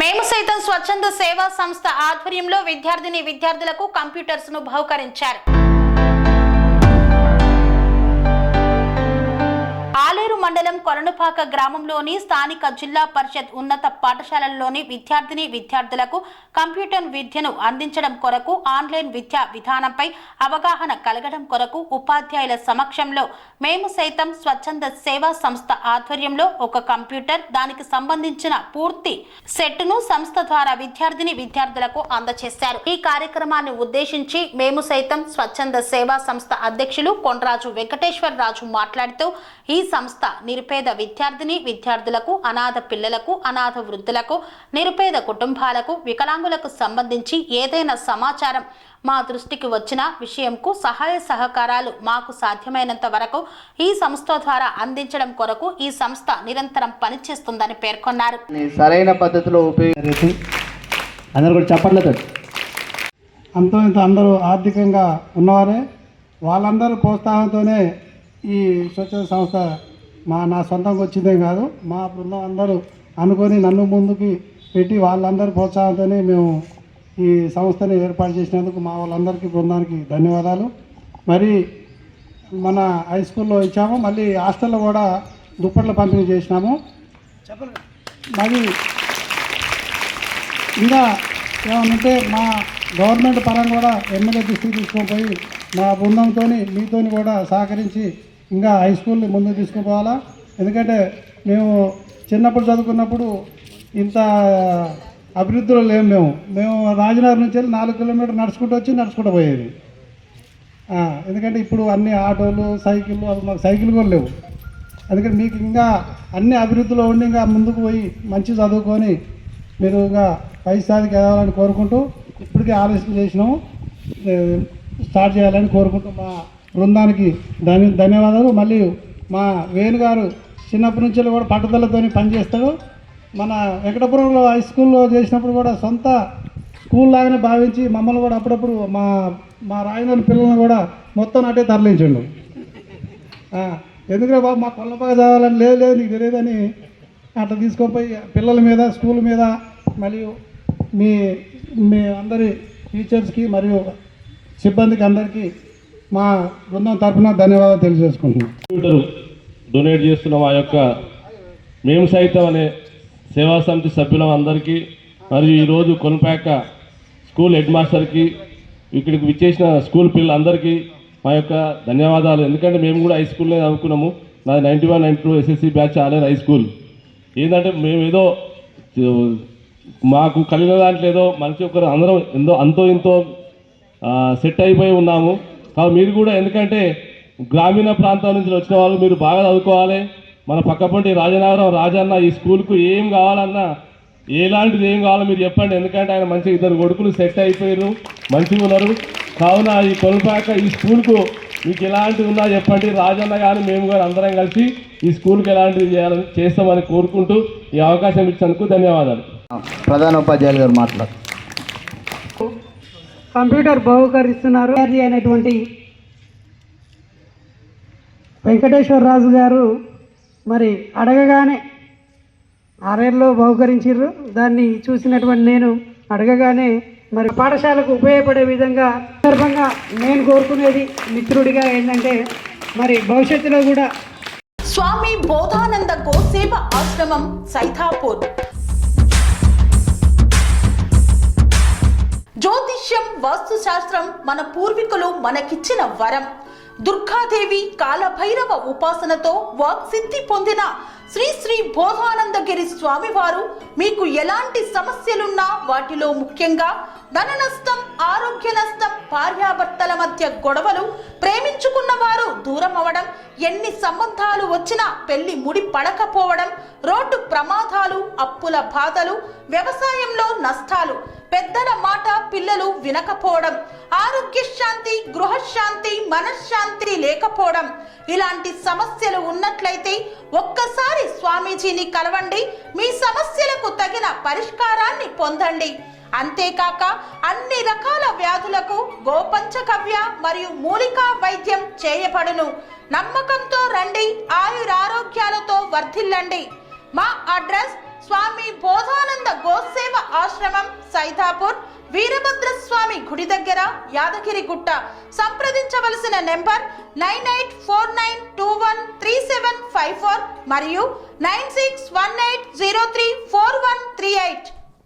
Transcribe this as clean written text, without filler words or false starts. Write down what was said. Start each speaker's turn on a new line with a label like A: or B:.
A: మేము సైతం స్వచ్ఛంద సేవా సంస్థ ఆధ్వర్యంలో విద్యార్థులకు కంప్యూటర్స్ ను బహుకరించారు. ఆలేరు మండలం కొలనుపాక గ్రామంలోని స్థానిక జిల్లా పరిషత్ ఉన్నత పాఠశాలలోని విద్యార్థులకు కంప్యూటర్ విద్యను అందించడం కొరకు ఆన్లైన్ విద్యా విధానంపై అవగాహన కలగడం కొరకు ఉపాధ్యాయుల సమక్షంలో మేము సైతం స్వచ్ఛంద సేవా సంస్థ ఆధ్వర్యంలో ఒక కంప్యూటర్ దానికి సంబంధించిన పూర్తి సెట్ను సంస్థ ద్వారా విద్యార్థులకు అందజేశారు. ఈ కార్యక్రమాన్ని ఉద్దేశించి మేము సైతం స్వచ్ఛంద సేవా సంస్థ అధ్యక్షులు కొండరాజు వెంకటేశ్వర రాజు మాట్లాడుతూ ఈ సంస్థ నిరుపేద విద్యార్థులకు, అనాథ పిల్లలకు, అనాథ వృద్ధులకు, నిరుపేద కుటుంబాలకు, వికలాంగులకు సంబంధించి ఏదైనా సమాచారం మా దృష్టికి వచ్చిన విషయంకు సహాయ సహకారాలు మాకు సాధ్యమైనంత వరకు ఈ సంస్థ ద్వారా అందించడం కొరకు ఈ సంస్థ నిరంతరం పనిచేస్తుందని పేర్కొన్నారు.
B: సరైన పద్ధతిలో ఉపయోగించి అందరూ కూడా చెప్పట్లేదు.
C: అంతో ఇంత అందరూ ఆర్థికంగా ఉన్నవారే వాళ్ళందరూ ప్రోత్సాహంతోనే ఈ స్వచ్ఛత సంస్థ నా సొంతంగా వచ్చిందే కాదు, మా బృందం అందరూ అనుకొని నన్ను ముందుకి పెట్టి వాళ్ళందరూ ప్రోత్సాహంతోనే మేము ఈ సంస్థని ఏర్పాటు చేసినందుకు మా వాళ్ళందరికీ బృందానికి ధన్యవాదాలు. మరి మన హై స్కూల్లో ఇచ్చాము, మళ్ళీ హాస్టల్లో కూడా దుప్పట్ల పంపిణీ చేసినాము. మరి ఇంకా ఏమనంటే మా గవర్నమెంట్ పరంగా కూడా ఎమ్మెల్యే దృష్టికి తీసుకొని పోయి మా బృందంతో మీతో కూడా సహకరించి ఇంకా హై స్కూల్ని ముందుకు తీసుకుని పోవాలా. ఎందుకంటే మేము చిన్నప్పుడు చదువుకున్నప్పుడు ఇంత అభివృద్ధిలో లేము. మేము రాజనగర్ నుంచి వెళ్ళి 4 కిలోమీటర్లు నడుచుకుంటూ పోయేది. ఎందుకంటే ఇప్పుడు అన్ని ఆటోలు, సైకిళ్ళు, అవి మాకు సైకిల్ కూడా లేవు. అందుకని మీకు ఇంకా అన్ని అభివృద్ధిలో ఉండి ఇంకా ముందుకు పోయి మంచి చదువుకొని మీరు ఇంకా పై స్థాయికి ఎదగాలని కోరుకుంటూ ఇప్పటికే ఆలోచన చేసినాము, స్టార్ట్ చేయాలని కోరుకుంటూ మా బృందానికి ధన్యవాదాలు. మళ్ళీ మా వేణుగారు చిన్నప్పటి నుంచి కూడా పట్టుదలతో పనిచేస్తాడు. మన వెంకటపురంలో హై స్కూల్లో చేసినప్పుడు కూడా సొంత స్కూల్ లాగానే భావించి మమ్మల్ని కూడా అప్పుడప్పుడు మా రాయనోని పిల్లల్ని కూడా మొత్తం అటే తరలించండు. ఎందుకంటే బాబు మా కొల్లపాక చదవాలని లేదు నీకు తెలియదని అట్లా తీసుకొని పిల్లల మీద, స్కూల్ మీద, మరియు మీ అందరి టీచర్స్కి మరియు సిబ్బందికి అందరికీ మా బృందం తరఫున ధన్యవాదాలు తెలియజేసుకుంటున్నాం.
D: కంప్యూటర్ డొనేట్ చేస్తున్న మా యొక్క మేము సైతం అనే సేవా సమితి సభ్యులందరికీ మరియు ఈరోజు కొనపాక స్కూల్ హెడ్ మాస్టర్కి, ఇక్కడికి విచ్చేసిన స్కూల్ పిల్లలందరికీ మా యొక్క ధన్యవాదాలు. ఎందుకంటే మేము కూడా హై స్కూల్లో చదువుకున్నాము. నాది 91, 92 SSC batch Aleru high school. ఏంటంటే మేము ఏదో మాకు కలిగిన దాంట్లో ఏదో మంచి ఒకరు అందరం అంతో ఇంతో సెట్ అయిపోయి ఉన్నాము. కాబట్టి మీరు కూడా, ఎందుకంటే గ్రామీణ ప్రాంతాల నుంచి వచ్చిన వాళ్ళు మీరు బాగా చదువుకోవాలి. మన పక్కపంటి రాజనగరం రాజన్న ఈ స్కూల్కు ఏం కావాలన్నా, ఎలాంటిది ఏం కావాలో మీరు చెప్పండి. ఎందుకంటే ఆయన మంచిగా 2 కొడుకులు సెట్ అయిపోయారు, మంచిగా ఉన్నారు. కావున ఈ కొలపాక ఈ స్కూల్కు మీకు ఎలాంటివి ఉన్నా చెప్పండి. రాజన్న కానీ మేము కానీ అందరం కలిసి ఈ స్కూల్కి ఎలాంటివి చేస్తామని కోరుకుంటూ ఈ అవకాశం ఇచ్చినందుకు ధన్యవాదాలు.
B: ప్రధాన ఉపాధ్యాయులు గారు మాట్లాడు.
E: కంప్యూటర్ బహుకరిస్తున్నారు అనేటువంటి వెంకటేశ్వర రాజు గారు మరి అడగగానే ఆరేళ్ళలో బహుకరించారు. దాన్ని చూసినటువంటి నేను అడగగానే మరి పాఠశాలకు ఉపయోగపడే విధంగా సందర్భంగా నేను కోరుకునేది మిత్రుడిగా ఏంటంటే మరి భవిష్యత్తులో కూడా
A: స్వామి బోధానంద గోసేవ ఆశ్రమం సైతాపూర్. జ్యోతిష్యం, వాస్తుశాస్త్రం మన పూర్వీకులు మనకిచ్చిన వరం. దుర్గాదేవి, కాలభైరవ ఉపాసనతో వాక్సిద్ధి పొందిన శ్రీ శ్రీ బోధానందగిరి స్వామివారు మీకు ఎలాంటి సమస్యలున్నా, వాటిలో ముఖ్యంగా ధన నష్టం, ఆరోగ్య నష్టం, భార్యాభర్తల మధ్య గొడవలు, ప్రేమించుకున్న వారు దూరం అవడం, ఎన్ని సంబంధాలు వచ్చినా పెళ్లి ముడి పడకపోవడం, రోడ్డు ప్రమాదాలు, అప్పుల బాధలు, వ్యవసాయంలో నష్టాలు, పెద్దల మాట పిల్లలు వినకపోవడం, ఆరోగ్య శాంతి, గృహశాంతి, మనశ్శాంతి లేకపోవడం, ఇలాంటి సమస్యలు ఉన్నట్లయితే ఒక్కసారి స్వామీజీని కలవండి. మీ సమస్యలకు తగిన పరిష్కారాన్ని పొందండి. అంతేకాక అన్ని రకాల వ్యాధులకు గోపంచగవ్య మరియు మూలికా వైద్యం చేయబడును. నమ్మకంతో రండి, ఆయురారోగ్యాలతో వర్ధిల్లండి. మా అడ్రస్ స్వామి బోధానంద గోసేవ ఆశ్రమం, సైదాపూర్, వీరభద్రస్వామి గుడి దగ్గర, యాదగిరిగుట్ట. సంప్రదించవలసిన నెంబర్ 9849213754 మరియు 9618034138.